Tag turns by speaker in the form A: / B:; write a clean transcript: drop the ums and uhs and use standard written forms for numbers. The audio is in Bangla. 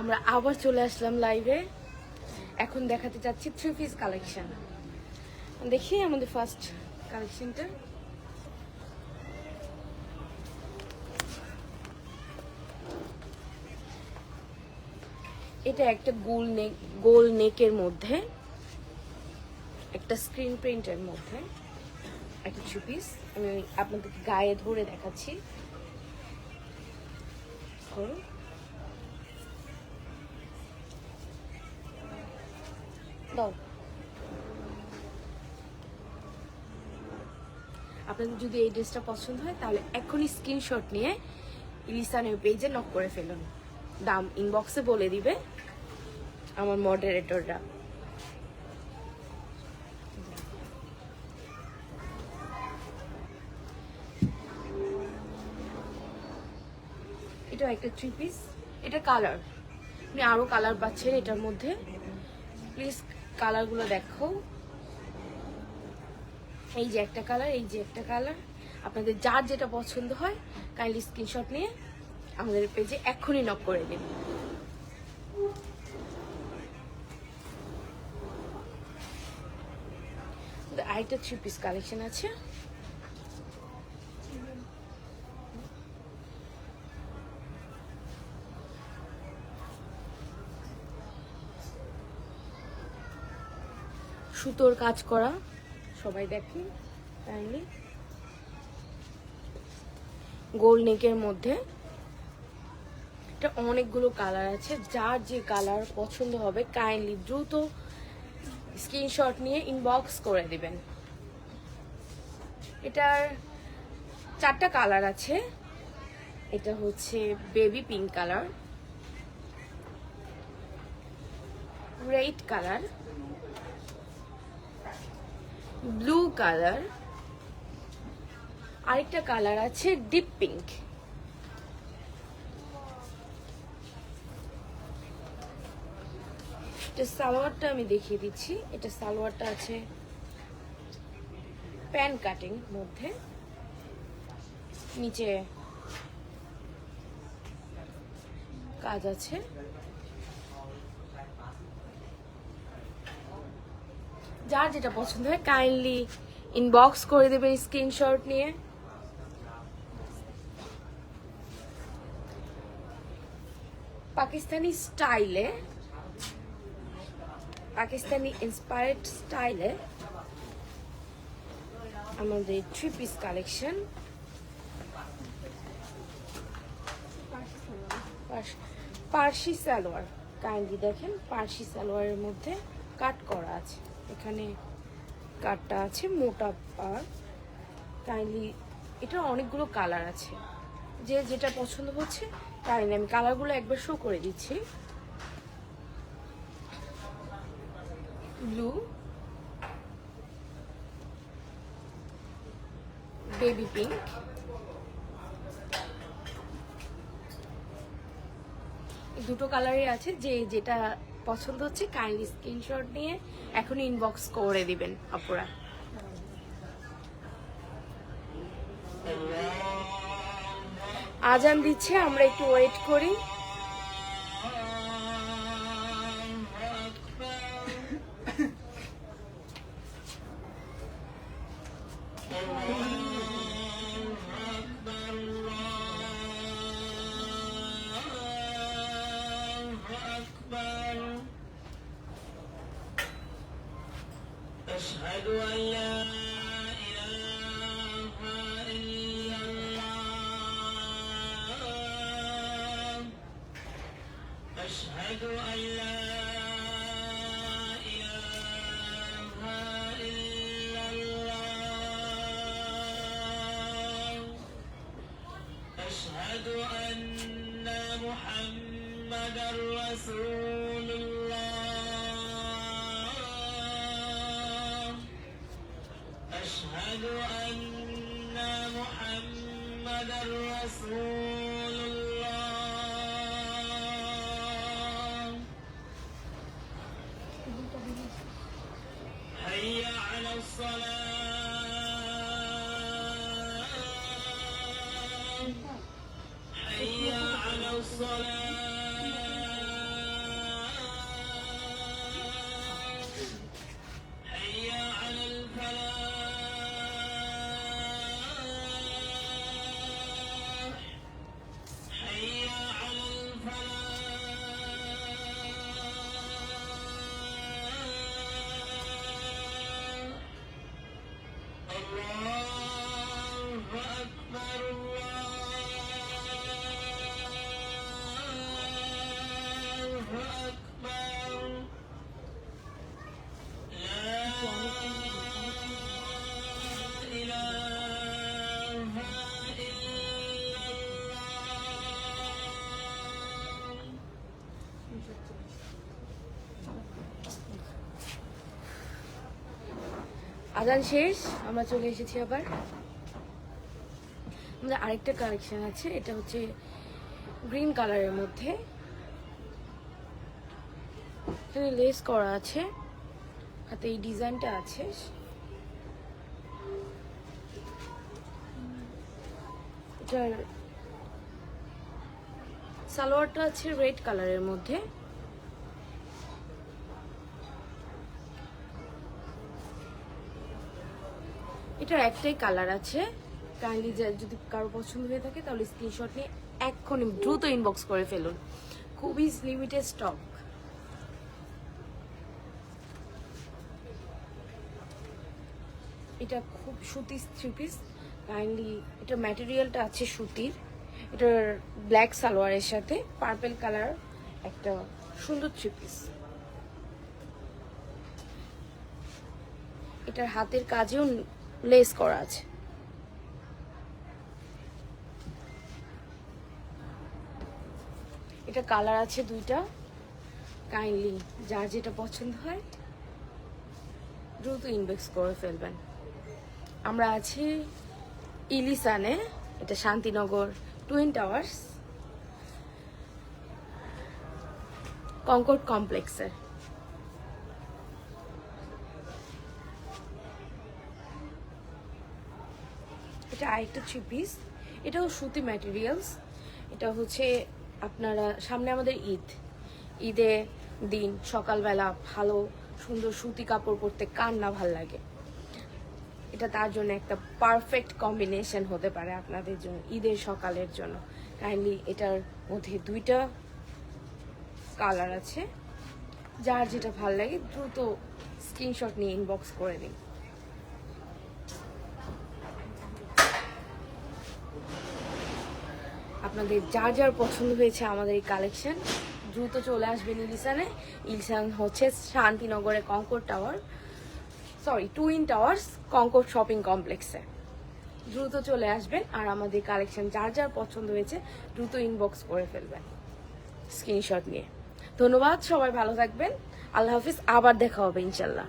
A: আমরা আবার চলে আসলাম লাইভে। এখন দেখাতে চাচ্ছি 3 পিস কালেকশন। দেখি আমাদের ফার্স্ট কালেকশনটা। এটা একটা গোল নেকের মধ্যে, একটা স্ক্রিন প্রিন্টের মধ্যে একটা 3 পিস। আমি আপনাদেরকে গায়ে ধরে দেখাচ্ছি। আপনাদের যদি এই ড্রেসটা পছন্দ হয় তাহলে এখনই স্ক্রিনশট নিয়ে ইলিসানের পেজে নক করে ফেলুন। দাম ইনবক্সে বলে দিবে আমার মডারেটররা। এটা একটা 3 পিস। এটা কালার, আপনি আরো কালার পাচ্ছেন এটার মধ্যে। প্লিজ কালারগুলো দেখো। এই যে একটা কালার, এই যে একটা কালার। আপনাদের যার যেটা পছন্দ হয় কাইন্ডলি স্ক্রিনশট নিয়ে আমাদের পেজে এক্ষুনি নক করে দিন। আরেকটা 3 পিস কালেকশন আছে। সুতোর কাজ করা, সবাই দেখেন কাইন্ডলি। গোল নেকের মধ্যে এটা অনেকগুলো কালার আছে। যার যে কালার পছন্দ হবে কাইন্ডলি দ্রুত স্ক্রিনশট নিয়ে ইনবক্স করে দিবেন। এটার 4টা কালার আছে। এটা হচ্ছে baby pink colour, red colour, blue colour, আরেকটা কালার আছে ডিপ পিঙ্ক। এটা সালোয়ারটা আমি দেখিয়ে দিচ্ছি। এটা সালোয়ারটা আছে প্যান কাটিং মধ্যে, নিচে কাজ আছে। যার যেটা পছন্দ হয় কাইন্ডলি ইনবক্স করে দেবেন স্ক্রিনশট নিয়ে। পাকিস্তানি স্টাইলে, পাকিস্তানি ইন্সপায়ার্ড স্টাইলে আমাদের 3 piece collection. Parsi salwar, kindly দেখেন পার্সি সালোয়ারের মধ্যে কাট করা আছে। এখানে কাটটা আছে মোটা পার। কাইন্ডলি এটা অনেকগুলো কালার আছে, যে যেটা পছন্দ হচ্ছে কাইন্ডলি আমি কালারগুলো একবার শো করে দিচ্ছি। ব্লু, বেবি পিঙ্ক, দুটো কালারই আছে। যে যেটা পছন্দ হচ্ছে কাইন্ডলি স্ক্রিনশট নিয়ে এখন ইনবক্স করে দিবেন আপুরা। আজান দিচ্ছে, আমরা একটু ওয়েট করি।
B: أشهد أن لا إله إلا الله أشهد أن لا إله إلا الله أشهد أن محمدا رسول الله أشهد أن محمدا رسول الله حي على الصلاة حي على الصلاة أكبر لا إله إلا الله
A: আজান শেষ, আমরা চলে এসেছি আবার। আমাদের আরেকটা কালেকশন আছে, এটা হচ্ছে গ্রিন কালারের মধ্যে, এখানে লেস করা আছে, হাতে এই ডিজাইনটা আছে। এটার সালোয়ারটা আছে রেড কালারের মধ্যে, এটার একটাই কালার আছে। কাইন্ডলি যদি কারো পছন্দ হয়ে থাকে তাহলে স্ক্রিনশট নিয়ে এক্ষুনি দ্রুত ইনবক্স করে ফেলুন, খুবই লিমিটেড স্টক। এটা খুব সুতির থ্রি পিস, কাইন্ডলি এটা ম্যাটেরিয়ালটা আছে সুতির, এটার ব্ল্যাক সালোয়ারের সাথে পার্পল কালার একটা সুন্দর থ্রি পিস। এটার হাতের কাজেও লেস করা আছে। এটা কালার আছে দুইটা, কাইন্ডলি যার যেটা পছন্দ হয় দ্রুত ইনবক্স করে ফেলবেন। আমরা আছি ইলিসানে, এটা শান্তিনগর টুইন টাওয়ার্স কনকর্ড কমপ্লেক্সে। এটা আরেকটা থ্রি পিস, এটাও সুতি ম্যাটেরিয়ালস। এটা হচ্ছে আপনারা সামনে আমাদের ঈদে দিন সকালবেলা ভালো সুন্দর সুতি কাপড় পরতে কার না ভাল লাগে, এটা তার জন্য একটা পারফেক্ট কম্বিনেশন হতে পারে আপনাদের জন্য ঈদের সকালের জন্য। কাইন্ডলি এটার মধ্যে দুইটা কালার আছে, যার যেটা ভাল লাগে দ্রুত স্ক্রিনশট নিয়ে ইনবক্স করে দিন। আপনাদের যার যার পছন্দ হয়েছে আমাদের এই কালেকশন দ্রুত চলে আসবেন ইলিসানে। ইলিসান হচ্ছে শান্তিনগরে টুইন টাওয়ার্স কনকর্ড শপিং কমপ্লেক্সে। দ্রুত চলে আসবেন আর আমাদের কালেকশন যার যার পছন্দ হয়েছে দ্রুত ইনবক্স করে ফেলবেন স্ক্রিনশট নিয়ে। ধন্যবাদ, সবাই ভালো থাকবেন, আল্লাহ হাফিজ, আবার দেখা হবে ইনশাল্লাহ।